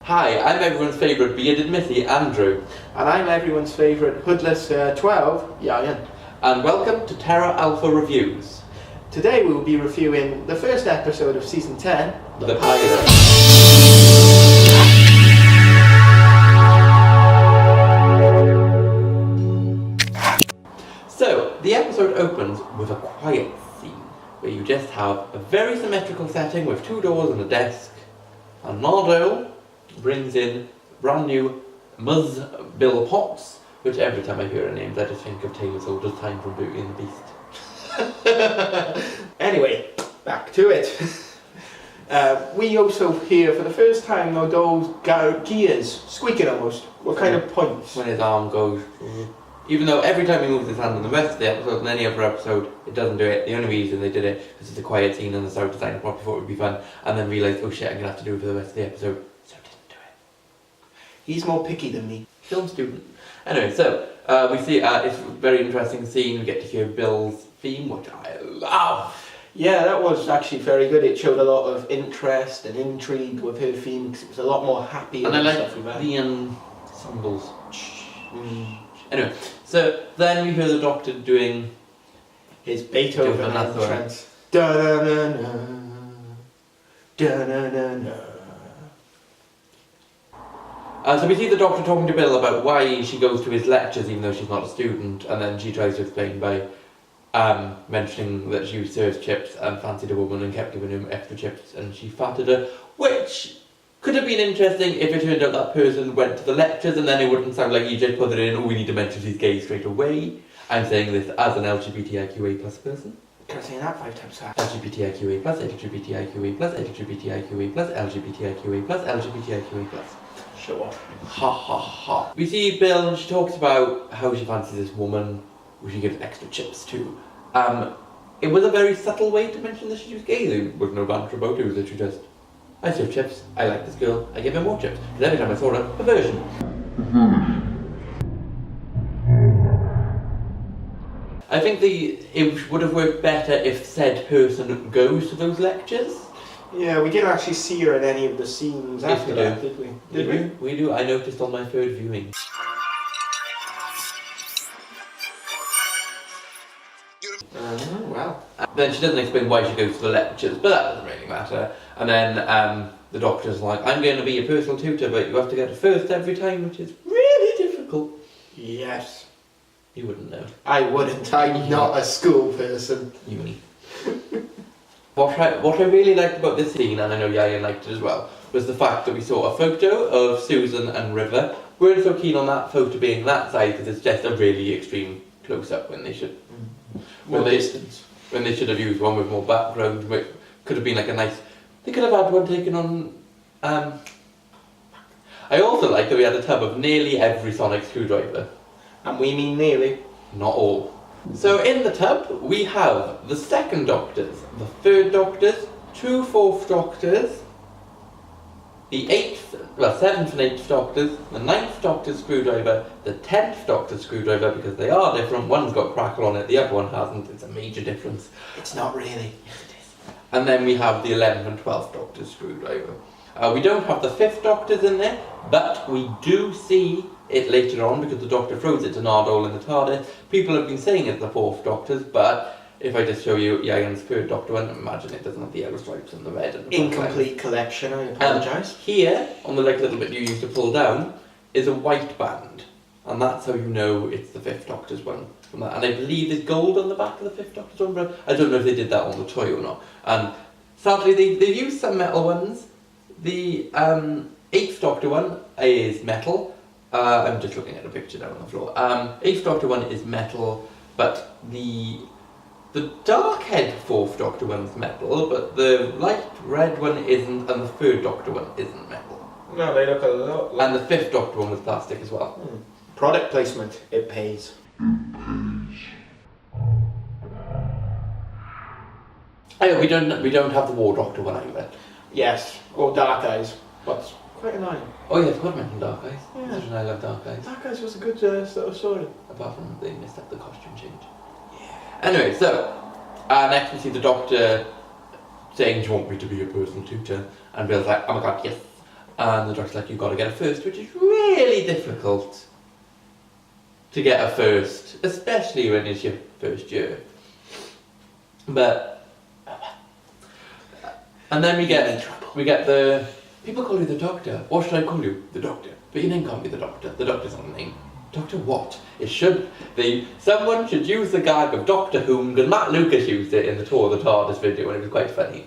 Hi, I'm everyone's favourite bearded Missy, Andrew. And I'm everyone's favourite hoodless 12, Ieuan. And welcome to Terra Alpha Reviews. Today we will be reviewing the first episode of Season 10, The Pilot. So, the episode opens with a quiet scene, where you just have a very symmetrical setting with two doors and a desk. And Nardo brings in brand new Muzz Bill Potts, which every time I hear her names I just think of Taylor Soldier's Time from Beauty and the Beast. Anyway, back to it. We also hear for the first time Nardo's gears squeaking almost. What kind of points? When his arm goes. Even though every time he moves his hand in the rest of the episode and any other episode, it doesn't do it. The only reason they did it was it's a quiet scene and the sound design probably thought it would be fun, and then realised, oh shit, I'm going to have to do it for the rest of the episode, so didn't do it. He's more picky than me. Film student. Anyway, so we see it's a very interesting scene. We get to hear Bill's theme, which I love. Yeah, that was actually very good. It showed a lot of interest and intrigue with her theme because it was a lot more happy And I like stuff with that. the ensembles. Anyway, so then we hear the Doctor doing his Beethoven another one. entrance. Da-da-na-na, da-na-na-na. So we see the Doctor talking to Bill about why she goes to his lectures even though she's not a student, and then she tries to explain by mentioning that she serves chips and fancied a woman and kept giving him extra chips and she fatted her, which could have been interesting if it turned out that person went to the lectures, and then it wouldn't sound like you just put it in, oh, we need to mention she's gay straight away. I'm saying this as an LGBTIQA plus person. Can I say that 5 times fast? LGBTIQA plus, LGBTIQA plus, LGBTIQA plus, LGBTIQA plus, LGBTIQA plus. Show off. Ha ha ha. We see Bill and she talks about how she fancies this woman who she gives extra chips to. It was a very subtle way to mention that she was gay. There was no banter about it. It was literally just, I serve chips, I like this girl, I give her more chips. Because every time I saw her, perversion. I think it would have worked better if said person goes to those lectures. Yeah, we didn't actually see her in any of the scenes after that, did we? Did we? We do. I noticed on my third viewing. Wow. Then she doesn't explain why she goes to the lectures, but that doesn't really matter. And then the Doctor's like, I'm going to be your personal tutor, but you have to get it first every time, which is really difficult. Yes. You wouldn't know. I wouldn't. I'm not a school person. Uni. What I really liked about this scene, and I know Ieuan liked it as well, was the fact that we saw a photo of Susan and River. We weren't so keen on that photo being that side because it's just a really extreme close-up when they should... More distance. When they should have used one with more background, which could have been like a nice... They could have had one taken on... I also like that we had a tub of nearly every sonic screwdriver. And we mean nearly. Not all. So in the tub, we have the second Doctors, the third Doctors, 2 fourth Doctors, the 7th and 8th Doctors, the 9th Doctor's screwdriver, the 10th Doctor's screwdriver, because they are different. One's got crackle on it, the other one hasn't. It's a major difference. It's not really. Yes, it is. And then we have the 11th and 12th Doctor's screwdriver. We don't have the 5th Doctor's in there, but we do see it later on because the Doctor throws it to Nardole in the TARDIS. People have been saying it's the 4th Doctor's, but if I just show you Ieuan's 3rd Doctor one, imagine it doesn't have the yellow stripes and the red and the incomplete collection, I apologise. Here, on the little bit you used to pull down, is a white band. And that's how you know it's the 5th Doctor's one. From that. And I believe there's gold on the back of the 5th Doctor's one, but I don't know if they did that on the toy or not. And sadly, they've used some metal ones. The 8th Doctor one is metal. I'm just looking at a picture down on the floor. 8th Doctor one is metal, but the Darkhead 4th Doctor one's metal, but the light red one isn't, and the 3rd Doctor one isn't metal. No, they look a lot like... And the 5th Doctor one was plastic as well. Product placement, it pays. Oh, we don't have the War Doctor one either. Yes, or Dark Eyes. What's quite annoying. Oh yeah, I forgot to mention Dark Eyes. Yeah. I love Dark Eyes. Dark Eyes was a good sort of story. Apart from they messed up the costume change. Yeah. Anyway, so next we see the Doctor saying, do you want me to be your personal tutor? And Bill's like, oh my god, yes. And the doctor's like, you've got to get a first, which is really difficult to get a first, especially when it's your first year. But, and then we get the, people call you the doctor. What should I call you? The doctor. But your name can't be the doctor. The doctor's not a name. Doctor what? It should be, someone should use the gag of Doctor Whom, because Matt Lucas used it in the Tour of the TARDIS video and it was quite funny.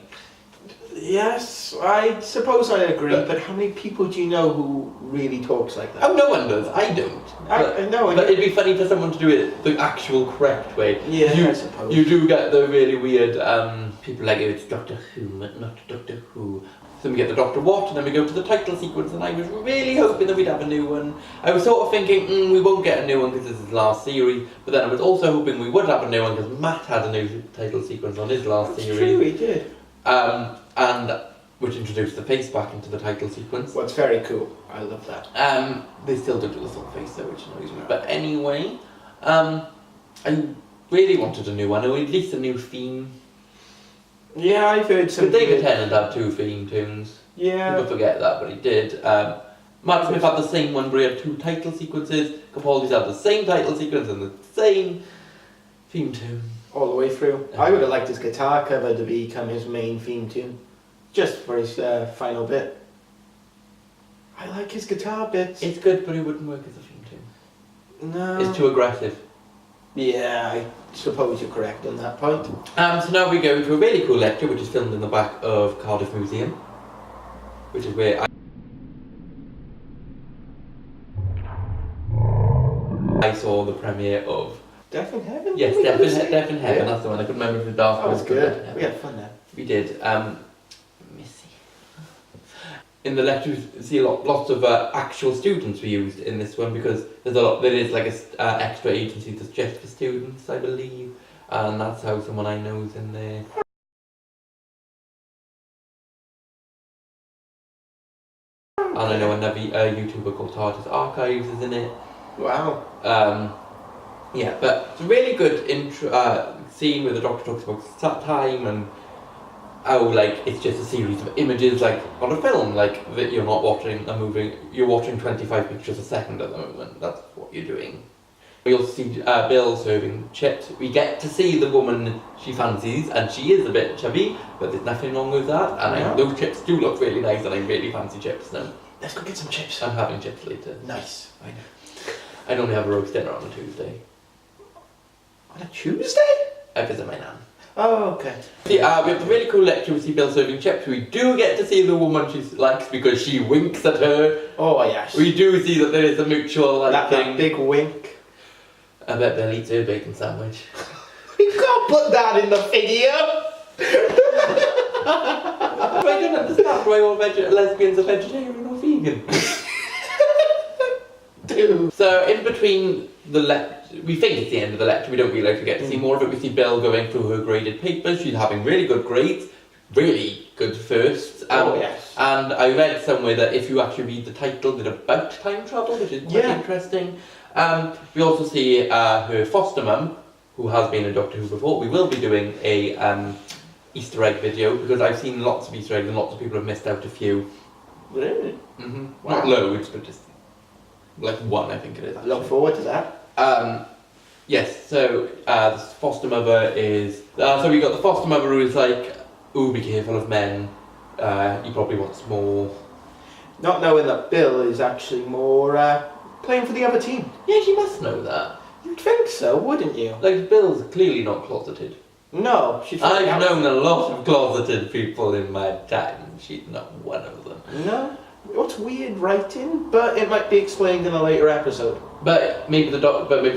Yes, I suppose I agree, but how many people do you know who really talks like that? Oh, no one does. I don't. But it'd be funny for someone to do it the actual correct way. Yeah, I suppose. You do get the really weird people like, it's Doctor Who, not Doctor Who. Then we get the Doctor What, and then we go to the title sequence, and I was really hoping that we'd have a new one. I was sort of thinking, we won't get a new one because this is the last series, but then I was also hoping we would have a new one because Matt had a new title sequence on his last series. True, he did. And which introduced the face back into the title sequence. Well, it's very cool. I love that. They still don't do the sort of face though, which annoys me. But anyway, I really wanted a new one, or at least a new theme. Yeah, I've heard some. But David Tennant had 2 theme tunes. Yeah. People forget that, but he did. Matt Smith had the same one where he had 2 title sequences. Capaldi's had the same title sequence and the same theme tune. All the way through. I would have liked his guitar cover to become his main theme tune. Just for his final bit. I like his guitar bits. It's good, but it wouldn't work as a theme tune. No. It's too aggressive. Yeah, I suppose you're correct on that point. So now we go to a really cool lecture, which is filmed in the back of Cardiff Museum, which is where I saw the premiere of Death in Heaven? Yes, Death in Heaven. Yeah. That's the one. I couldn't remember if it was Dark. That was good. We had fun there. We did. Missy. In the lecture, we see lots of actual students we used in this one because there's a lot. There is like a extra agency that's just for students, I believe, and that's how someone I know is in there. And I know another YouTuber called TARDIS Archives is in it. Wow. Yeah, but it's a really good intro scene where the Doctor talks about time and how like it's just a series of images like on a film, like that you're not watching a movie, you're watching 25 pictures a second at the moment. That's what you're doing. We also see Bill serving chips. We get to see the woman she fancies, and she is a bit chubby, but there's nothing wrong with that. And those chips do look really nice, and I really fancy chips now. Let's go get some chips. I'm having chips later. Nice. I know. I normally have a roast dinner on a Tuesday. On a Tuesday? I visit my nan. Oh, okay. See, we have a really cool lecture. We see Bill serving chips. We do get to see the woman she likes because she winks at her. Oh, yes. We do see that there is a mutual that thing. big wink. I bet Bill eats her bacon sandwich. We can't put that in the video! I don't understand why all lesbians are vegetarian or vegan. Dude. So in between the lecture, we think it's the end of the lecture, we don't really like to get to see more of it. We see Bill going through her graded papers. She's having really good grades, really good firsts. Yes. And I read somewhere that if you actually read the title, they're about time travel, which is quite interesting. We also see her foster mum, who has been a Doctor Who before. We will be doing a Easter egg video because I've seen lots of Easter eggs and lots of people have missed out a few. Really? Mm-hmm. Wow. Not loads, but just like one, I think it is. I look forward to that. Yes, so the foster mother is... so we got the foster mother who is like, ooh, be careful of men. He probably wants more. Not knowing that Bill is actually more playing for the other team. Yeah, she must know that. You'd think so, wouldn't you? Like, Bill's clearly not closeted. No, she's... I've known a lot of closeted people in my time. She's not one of them. No. What's weird writing, but it might be explained in a later episode. But maybe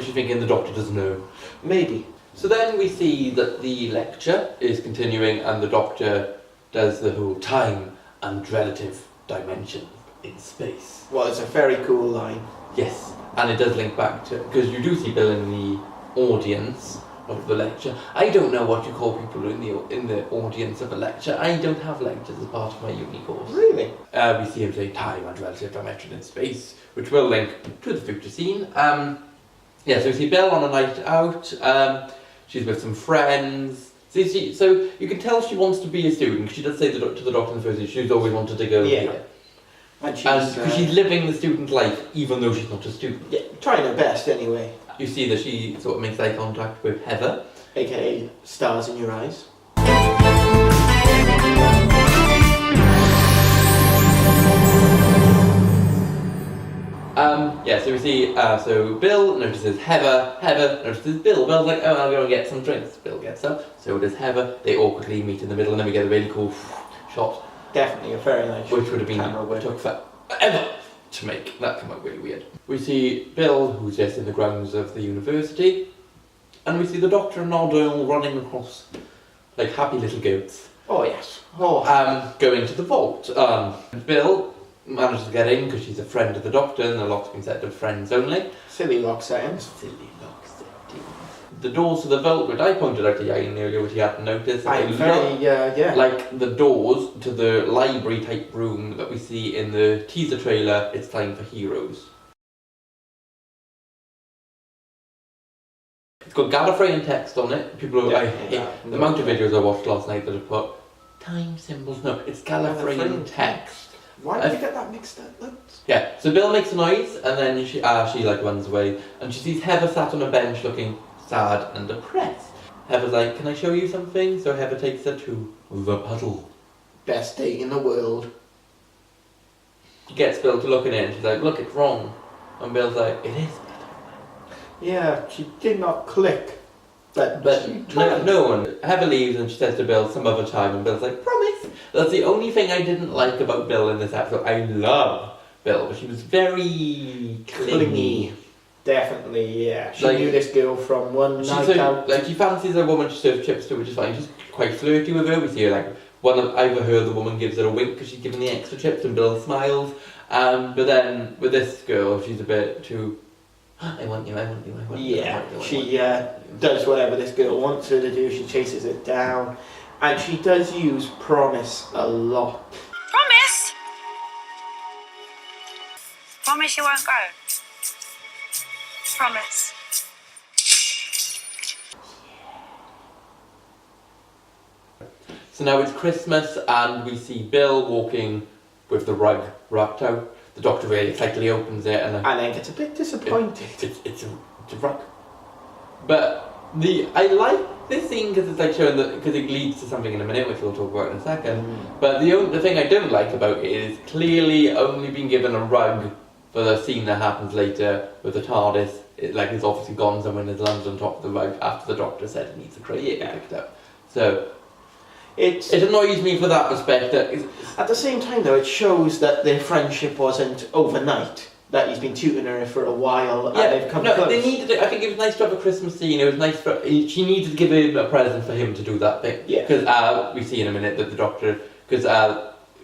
she's thinking the Doctor doesn't know. Maybe. So then we see that the lecture is continuing and the Doctor does the whole time and relative dimension in space. Well, it's a very cool line. Yes, and it does link back to, because you do see Bill in the audience of the lecture. I don't know what you call people in the audience of a lecture. I don't have lectures as part of my uni course. Really? We see him say time and relative dimension in space, which will link to the future scene. So we see Bill on a night out. She's with some friends. So you can tell she wants to be a student, because she does say to the Doctor in the first scene, she's always wanted to go here. And she's, because she's living the student life, even though she's not a student. yeah, trying her best anyway. You see that she sort of makes eye contact with Heather. AKA stars in your eyes. So we see, so Bill notices Heather, Heather notices Bill. Bill's like, oh, I'll go and get some drinks. Bill gets up, so does Heather. They awkwardly meet in the middle, and then we get a really cool shot. Definitely a very nice Which would have been, camera work. took forever to make. That came out really weird. We see Bill, who's just in the grounds of the university, and we see the Doctor and Noddy all running across like happy little goats. Oh yes. Oh. Going to the vault. Bill manages to get in because she's a friend of the Doctor, and the lock's been set to friends only. Silly lock settings. Silly lock settings. The doors to the vault, which I pointed out to Ieuan earlier, which he hadn't noticed. I'm very, yeah. Like the doors to the library type room that we see in the teaser trailer, It's Time for Heroes. It's got Gallifreyan text on it. I hate the amount of videos I watched last night that have put time symbols. No, it's Gallifreyan text. Why did you get that mixed up? Yeah, so Bill makes a noise and then she like runs away and she sees Heather sat on a bench looking sad and depressed. Heather's like, can I show you something? So Heather takes her to the puddle. Best date in the world. She gets Bill to look in it and she's like, look, it's wrong. And Bill's like, it is. Yeah, she did not click. But no one. Heather leaves and she says to Bill some other time and Bill's like, promise. That's the only thing I didn't like about Bill in this episode. I love Bill, but she was very clingy. Definitely, yeah. She knew this girl from one night out. Like, she fancies a woman she serves chips to, which is fine. She's quite flirty with her. We see her, like, either her or the woman gives her a wink because she's giving the extra chips and Bill smiles. But then, with this girl, she's a bit too... I want you, I want you, I want you. Yeah, she does whatever this girl wants her to do. She chases it down. And she does use promise a lot. Promise? Promise you won't go? Promise. So now it's Christmas and we see Bill walking with the rug wrapped out. The Doctor really excitedly opens it and then gets a bit disappointed. It's a rug. But I like this scene because it's like showing because it leads to something in a minute, which we'll talk about in a second. But the thing I don't like about it is clearly only being given a rug for the scene that happens later with the TARDIS. It's obviously gone somewhere and it's landed on top of the rug after the Doctor said it needs a crate to be picked up. So it annoys me for that respect. At the same time, though, it shows that their friendship wasn't overnight. That he's been tutoring her for a while, and they've come close. They needed. I think it was nice to have a Christmas scene. It was nice for she needed to give him a present for him to do that thing. Yeah. Because we see in a minute that the Doctor, because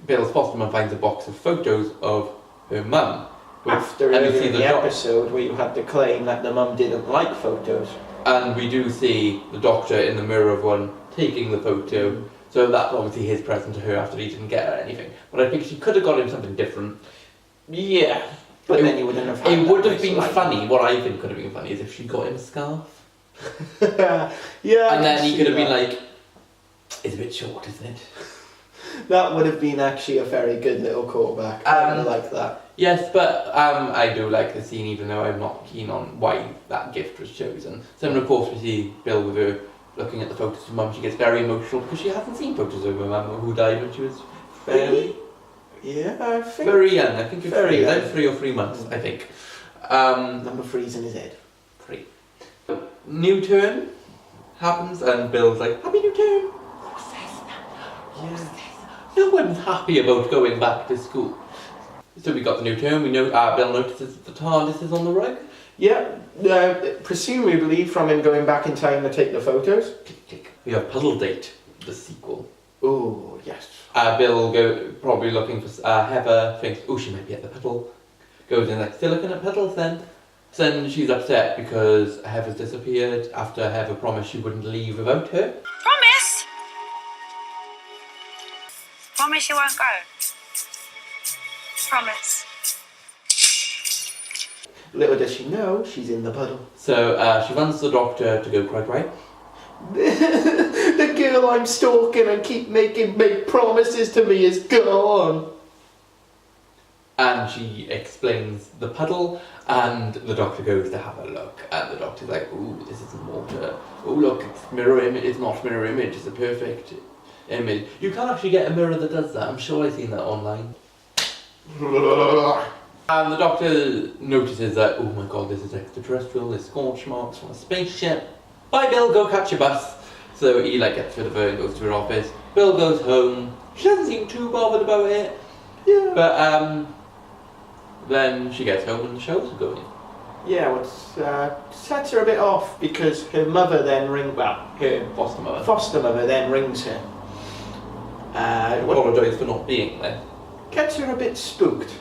Bill's foster mum finds a box of photos of her mum. After the episode where you had the claim that the mum didn't like photos. And we do see the Doctor in the mirror of one taking the photo. So that's obviously his present to her after he didn't get her anything. But I think she could have got him something different. Yeah. But then he wouldn't have had it would have been funny. What I think could have been funny is if she got him a scarf. Yeah. And then he could have been like, it's a bit short, isn't it? That would have been actually a very good little callback. I like that. Yes, but I do like the scene, even though I'm not keen on why that gift was chosen. So, and of course, we see Bill with her looking at the photos of mum. She gets very emotional because she hasn't seen photos of her mum who died when she was very... Yeah, I think... Very young. I think it was very young. 3 or 3 months, I think. Number 3's in his head. 3. New turn happens and Bill's like, happy new term. Who says that? Who says that? No one's happy about going back to school. So we got the new term. We know Bill notices that the TARDIS is on the rug. Yeah, presumably from him going back in time to take the photos. We have Puddle Date, the sequel. Oh, yes. Bill probably looking for Heather, thinks, oh, she might be at the puddle. Goes in like, still looking at puddles then? So then she's upset because Heather's disappeared after Heather promised she wouldn't leave without her. Promise? Promise you won't go? Promise. Little does she know, she's in the puddle. So she runs to the Doctor to go cry. The girl I'm stalking and keep making big promises to me is gone. And she explains the puddle, and the doctor goes to have a look, and the doctor's like, ooh, this isn't water. Oh look, it's mirror image. It's not mirror image. It's a perfect image. You can actually get a mirror that does that. I'm sure I've seen that online. And the doctor notices that, oh my god, this is extraterrestrial. There's scorch marks from a spaceship. Bye, Bill. Go catch your bus. So he gets rid of her and goes to her office. Bill goes home. She doesn't seem too bothered about it. Yeah. But then she gets home and the shows are going. Yeah, what sets her a bit off because her mother then her foster mother then rings her. Apologise for not being there. Gets her a bit spooked.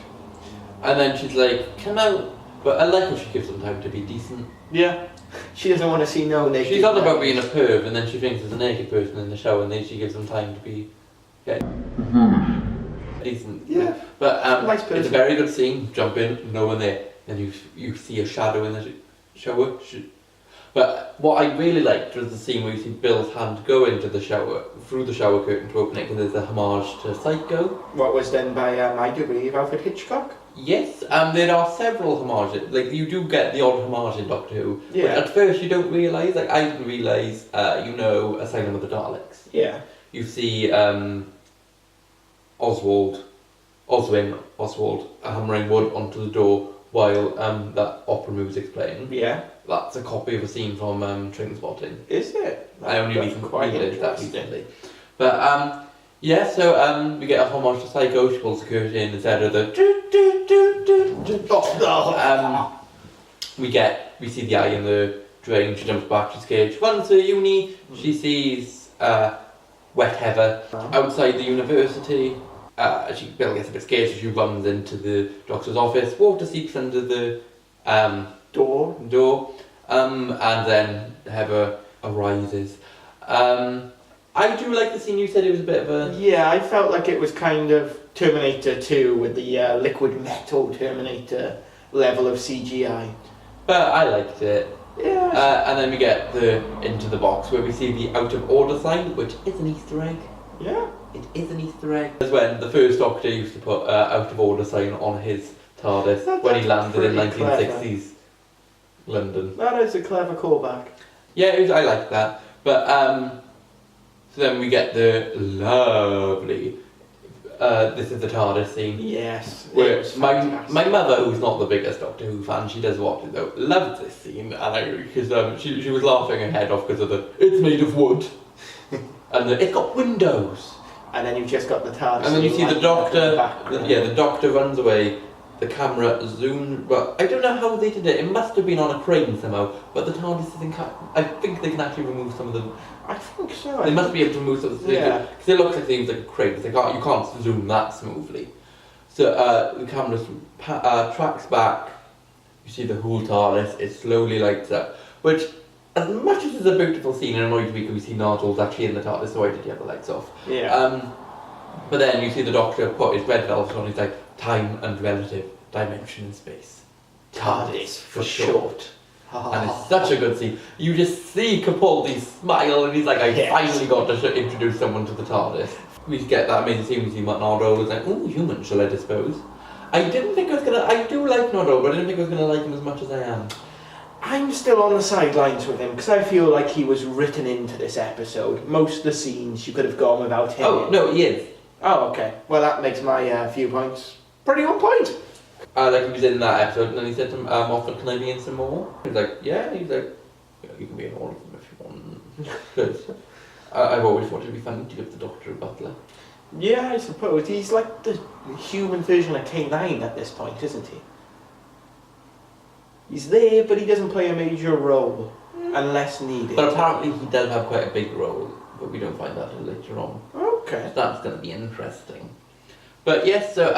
And then she's like, come out. But I like how she gives them time to be decent. Yeah. She doesn't want to see no naked. She's on about being a perv, and then she thinks there's a naked person in the show, and then she gives them time to be decent. Yeah. But nice person. It's a very good scene. Jump in, no one there, and you see a shadow in the shower. But what I really liked was the scene where you see Bill's hand go into the shower, through the shower curtain to open it, because there's a homage to Psycho. What was done by, I do believe, Alfred Hitchcock? Yes, there are several homages. You do get the odd homage in Doctor Who. Yeah. But at first you don't realise, I didn't realise, Asylum of the Daleks. Yeah. You see Oswald hammering wood onto the door while that opera music's playing. Yeah. That's a copy of a scene from Trainspotting. Is it? I only read that recently. But so we get a homage to Psycho. She pulls the curtain instead of the we see the eye in the drain. She jumps back to Cage, runs to uni. She sees wet heather outside the university. Bill gets a bit scared, so she runs into the doctor's office. Water seeps under the door, and then Heather arises. I do like the scene. You said it was a bit of a... Yeah, I felt like it was kind of Terminator 2 with the liquid metal Terminator level of CGI. But I liked it. Yeah. And then we get into the box where we see the out of order sign, which is an Easter egg. Yeah. It is an Easter egg. That's when the first Doctor used to put out of order sign on his TARDIS when he landed in 1960s London. That is a clever callback. Yeah, I like that. But so then we get the lovely this is the TARDIS scene. Yes. Where my mother, who's not the biggest Doctor Who fan, she does watch it though, loves this scene, and because she was laughing her head off because of it's made of wood, and it's got windows. And then you've just got the TARDIS. And then you see the Doctor. The Doctor runs away. The camera zoomed, but I don't know how they did it. It must have been on a crane somehow. But the TARDIS is I think they can actually remove some of them. I think so. They must be able to remove some of the... Yeah. Because it looks like they use like a crane. You can't zoom that smoothly. So the camera tracks back. You see the whole TARDIS. It slowly lights up. Which, as much as it's a beautiful scene, and annoyed me because we see Nigel's actually in the TARDIS, so why did you have the lights off? Yeah. But then you see the Doctor put his red velvet on. He's like, time and relative dimension in space. TARDIS for short. And it's such a good scene. You just see Capaldi smile, and he's like, I finally got to introduce someone to the TARDIS. We get that amazing scene. We see Nardole is like, ooh, human, shall I dispose? I didn't think I was gonna. I do like Nardole, but I didn't think I was gonna like him as much as I am. I'm still on the sidelines with him because I feel like he was written into this episode. Most of the scenes you could have gone without him. Oh no, he is. Oh, okay. Well, that makes my viewpoints pretty on point. Like he was in that episode, and then he said to him, Moffat, can I be in some more? He was like, yeah. He's like, yeah, you can be in all of them if you want. Because I've always thought it'd be funny to give the Doctor a butler. Yeah, I suppose. He's like the human version of K9 at this point, isn't he? He's there, but he doesn't play a major role unless needed. But apparently he does have quite a big role, but we don't find that until later on. Okay. So that's going to be interesting. But yes, so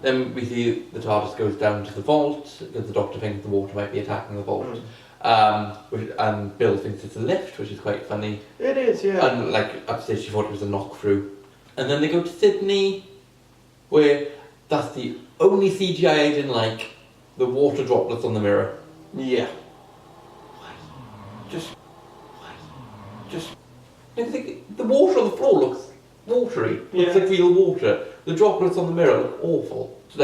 then we see the TARDIS goes down to the vault because the Doctor thinks the water might be attacking the vault. And Bill thinks it's a lift, which is quite funny. It is, yeah. And upstairs she thought it was a knock through. And then they go to Sydney, where that's the only CGI I didn't like. The water droplets on the mirror. Yeah. Why? The water on the floor looks watery. It looks like real water. The droplets on the mirror look awful. So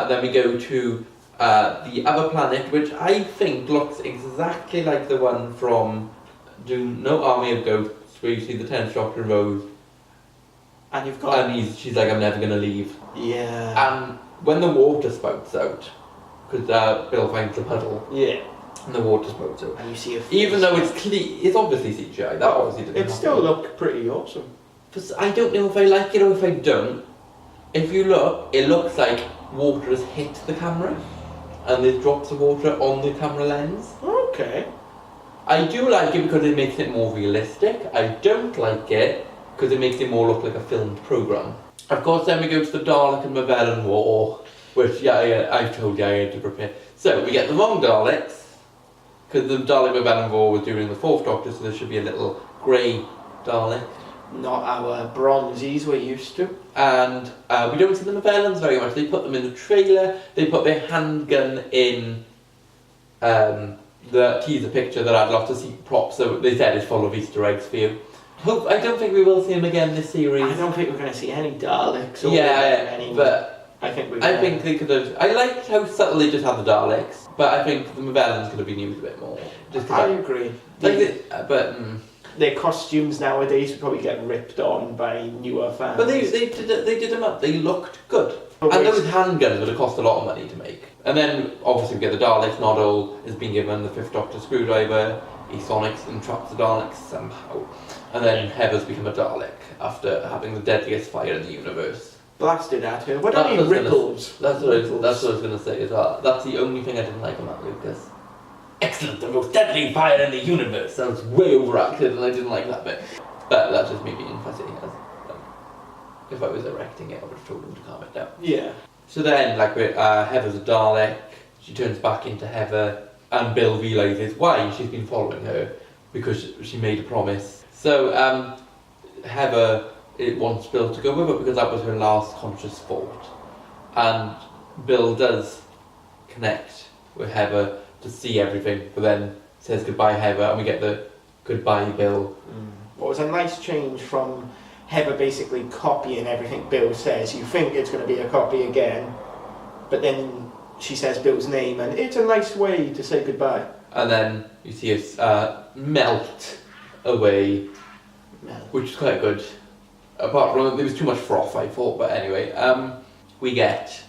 then we go to the other planet, which I think looks exactly like the one from Doom, No Army of Ghosts, where you see the 10th Doctor and Rose, And you've got... and she's like, I'm never going to leave. Yeah. And when the water spouts out, because Bill finds the puddle, Yeah. and the water spouts out, And you see a face. even though it's clean, it's obviously CGI, that obviously didn't It happen. still looked pretty awesome. But I don't know if I like it or if I don't. If you look, it looks like water has hit the camera, and there's drops of water on the camera lens. Okay. I do like it because it makes it more realistic. I don't like it because it makes it more look like a filmed programme. Of course, then we go to the Dalek and Magellan War, which, I've told you I had to prepare. So, we get the wrong Daleks, because the Dalek Magellan War was during the 4th Doctor, so there should be a little grey Dalek. Not our bronzies we're used to. And we don't see the Magellans very much. They put them in the trailer, they put their handgun in the teaser picture that had lots of secret props, so they said it's full of Easter eggs for you. I don't think we will see him again this series. I don't think we're going to see any Daleks. But I think they could have. I liked how subtle they just had the Daleks, but I think the Magellans could have been used a bit more. I agree. Their costumes nowadays would probably get ripped on by newer fans. But they did them up. They looked good. But And those handguns would have cost a lot of money to make. And then obviously we get the Daleks. Nodal is being given the 5th Doctor screwdriver. He sonics and traps the Daleks somehow. And then Heather's become a Dalek after having the deadliest fire in the universe. Blasted at her. What are ripples? That's what I was going to say as well. That's the only thing I didn't like about Lucas. Excellent, the most deadly fire in the universe. That was way overacted and I didn't like that bit. But that's just me being fussy. If I was erecting it, I would have told him to calm it down. Yeah. So then, Heather's a Dalek. She turns back into Heather, and Bill realises why she's been following her, because she made a promise. So Heather wants Bill to go with her because that was her last conscious thought, and Bill does connect with Heather to see everything, but then says goodbye Heather, and we get the goodbye Bill. What was a nice change from Heather basically copying everything Bill says. You think it's going to be a copy again, but then she says Bill's name, and it's a nice way to say goodbye. And then you see us melt away, which is quite good. Apart from there was too much froth, I thought, but anyway, we get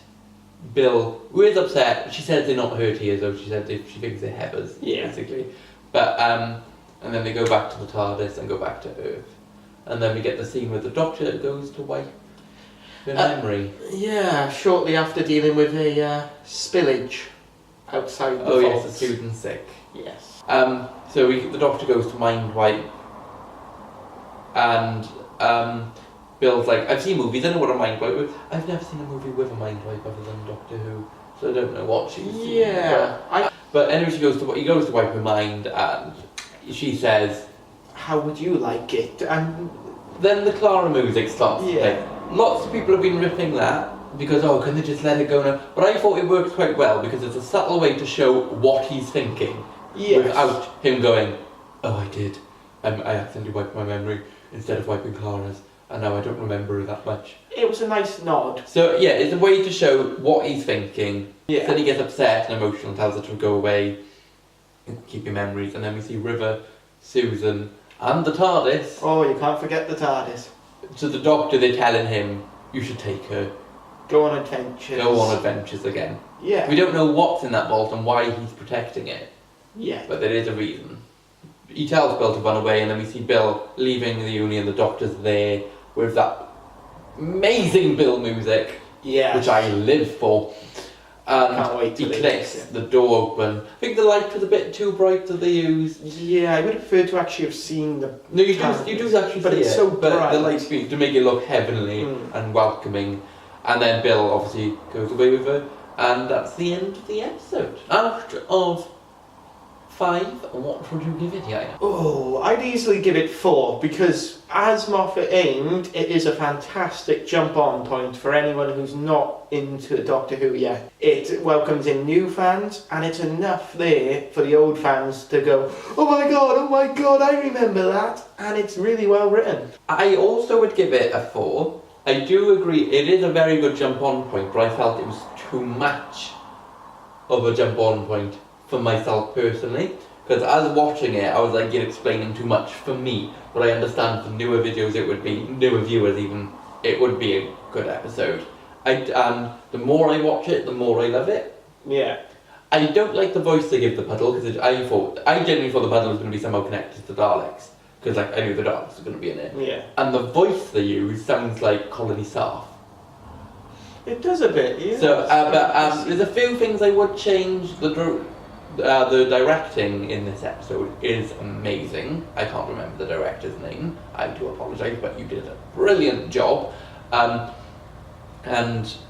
Bill, who is upset. She says they're not her tears, though. She said she thinks they're Heather's, basically. But and then they go back to the TARDIS and go back to Earth. And then we get the scene where the Doctor goes to wipe her memory. Yeah, shortly after dealing with a spillage outside the vault. Yes, the student's sick. Yes. So the Doctor goes to mind wipe, and Bill's like, I've seen movies, I know what a mind wipe is. I've never seen a movie with a mind wipe other than Doctor Who, so I don't know what she's seen. Yeah. But anyway, he goes to wipe her mind, and she says, how would you like it? And then the Clara music starts. Yeah. Lots of people have been ripping that because, can they just let it go now? But I thought it worked quite well because it's a subtle way to show what he's thinking without him going, oh, I did. I accidentally wiped my memory instead of wiping Clara's, and now I don't remember her that much. It was a nice nod. So yeah, it's a way to show what he's thinking. Yeah. Then he gets upset and emotional, tells her to go away and keep your memories, and then we see River, Susan, and the TARDIS. Oh, you can't forget the TARDIS. To the Doctor, they're telling him, you should take her. Go on adventures. Go on adventures again. Yeah. We don't know what's in that vault and why he's protecting it. Yeah. But there is a reason. He tells Bill to run away, and then we see Bill leaving the uni, and the Doctor's there with that amazing Bill music, which I live for. And can't wait he till clicks the door open. I think the light was a bit too bright that they used. Yeah, I would have preferred to actually have seen the... No, you do actually but see it's it, so but bright. the lights to make it look heavenly and welcoming. And then Bill obviously goes away with her, and that's the end of the episode. Out of 5, what would you give it, Ieuan? Oh, I'd easily give it 4 because as Moffat aimed, it is a fantastic jump-on point for anyone who's not into Doctor Who yet. It welcomes in new fans, and it's enough there for the old fans to go, oh my god, I remember that, and it's really well written. I also would give it a 4 I do agree, it is a very good jump on point, but I felt it was too much of a jump on point for myself personally. Because as watching it, I was like, you're explaining too much for me. But I understand for newer videos, it would be, newer viewers even, it would be a good episode. The more I watch it, the more I love it. Yeah. I don't like the voice they give the puddle, because I genuinely thought the puddle was going to be somehow connected to the Daleks. Because like, I knew the Daleks were going to be in it. Yeah. And the voice they use sounds like Colony Staff. It does a bit, yeah. So, but there's a few things I would change. The directing in this episode is amazing. I can't remember the director's name. I do apologise, but you did a brilliant job. And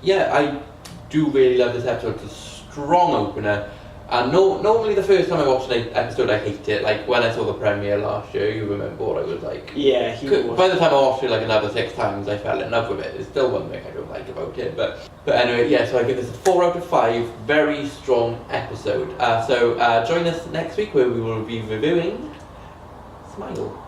yeah, I do really love this episode. It's a strong opener. And normally the first time I watched an episode I hate it. Like when I saw the premiere last year, you remember what I was like. Yeah, by the time I watched it like another 6 times, I fell in love with it. There's still one thing I don't like about it, but anyway, yeah. So I give this a 4 out of 5. Very strong episode. So join us next week where we will be reviewing Smile.